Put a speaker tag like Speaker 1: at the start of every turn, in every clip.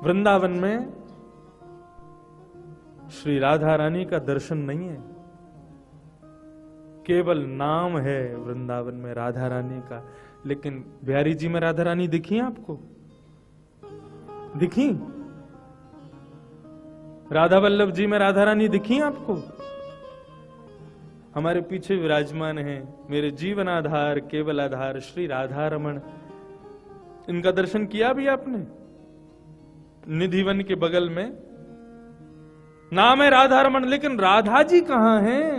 Speaker 1: वृंदावन में श्री राधा रानी का दर्शन नहीं है, केवल नाम है वृंदावन में राधा रानी का। लेकिन बिहारी जी में राधा रानी दिखी आपको? दिखी? राधा वल्लभ जी में राधा रानी दिखी आपको? हमारे पीछे विराजमान है मेरे जीवन आधार केवल आधार श्री राधा रमण। इनका दर्शन किया भी आपने? निधिवन के बगल में नाम है राधा रमण, लेकिन राधा जी कहां हैं?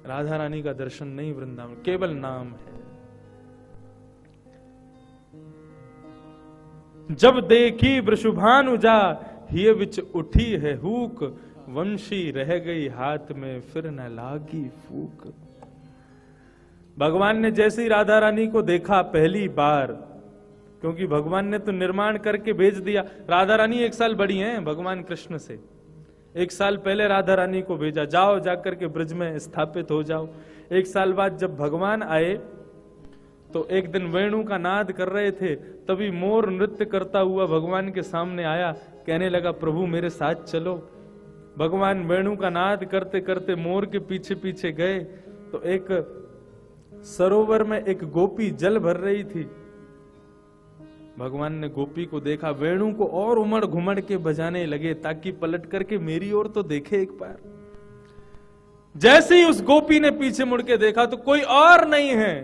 Speaker 1: राधा रानी का दर्शन नहीं वृंदावन, केवल नाम है। जब देखी वृषभानुजा हिय विच उठी है हूक, वंशी रह गई हाथ में फिर न लागी फूक। भगवान ने जैसे ही राधा रानी को देखा पहली बार, क्योंकि भगवान ने तो निर्माण करके भेज दिया। राधा रानी 1 साल बड़ी हैं भगवान कृष्ण से। 1 साल पहले राधा रानी को भेजा, जाओ जाकर के ब्रज में स्थापित हो जाओ। 1 साल बाद जब भगवान आए तो एक दिन वेणु का नाद कर रहे थे, तभी मोर नृत्य करता हुआ भगवान के सामने आया, कहने लगा प्रभु मेरे साथ चलो। भगवान वेणु का नाद करते करते मोर के पीछे पीछे गए तो एक सरोवर में एक गोपी जल भर रही थी। भगवान ने गोपी को देखा, वेणु को और उमड़ घुमड़ के बजाने लगे ताकि पलट करके मेरी ओर तो देखे एक बार। जैसे ही उस गोपी ने पीछे मुड़ के देखा तो कोई और नहीं है,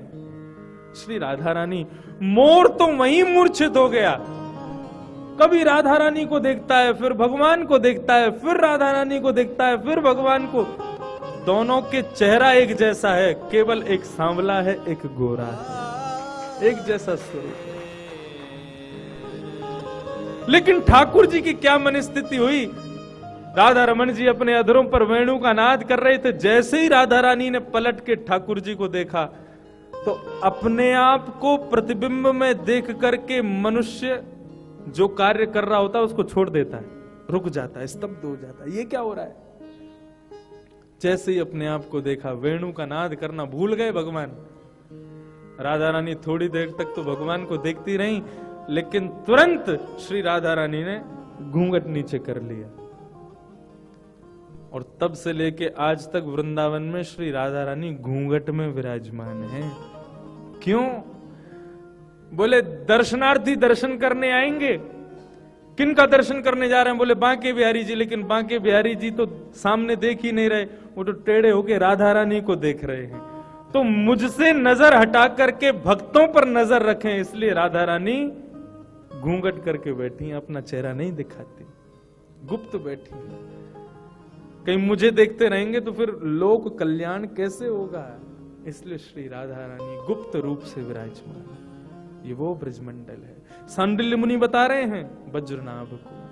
Speaker 1: श्री राधा रानी। मोर तो वहीं मूर्छित हो गया। कभी राधा रानी को देखता है, फिर भगवान को देखता है, फिर राधा रानी को देखता है, फिर भगवान को। दोनों के चेहरा एक जैसा है, केवल एक सांवला है एक गोरा है, एक जैसा स्वरूप। लेकिन ठाकुर जी की क्या मनस्थिति हुई? राधा रमन जी अपने अधरों पर वेणु का नाद कर रहे थे। जैसे ही राधा रानी ने पलट के ठाकुर जी को देखा तो अपने आप को प्रतिबिंब में देख करके मनुष्य जो कार्य कर रहा होता है उसको छोड़ देता है, रुक जाता है, स्तब्ध हो जाता है। ये क्या हो रहा है? जैसे ही अपने आप को देखा, वेणु का नाद करना भूल गए भगवान। राधा रानी थोड़ी देर तक तो भगवान को देखती रही, लेकिन तुरंत श्री राधा रानी ने घूंघट नीचे कर लिया। और तब से लेके आज तक वृंदावन में श्री राधा रानी घूंघट में विराजमान है। क्यों? बोले दर्शनार्थी दर्शन करने आएंगे। किन का दर्शन करने जा रहे हैं? बोले बांके बिहारी जी। लेकिन बांके बिहारी जी तो सामने देख ही नहीं रहे, वो तो टेढ़े होके राधा रानी को देख रहे हैं। तो मुझसे नजर हटा करके भक्तों पर नजर रखें, इसलिए राधा रानी घूंघट करके बैठी, अपना चेहरा नहीं दिखाती, गुप्त बैठी। कहीं मुझे देखते रहेंगे तो फिर लोक कल्याण कैसे होगा? इसलिए श्री राधा रानी गुप्त रूप से विराजमान। ये वो ब्रजमंडल है। सांडिल्य मुनि बता रहे हैं वज्रनाभ को।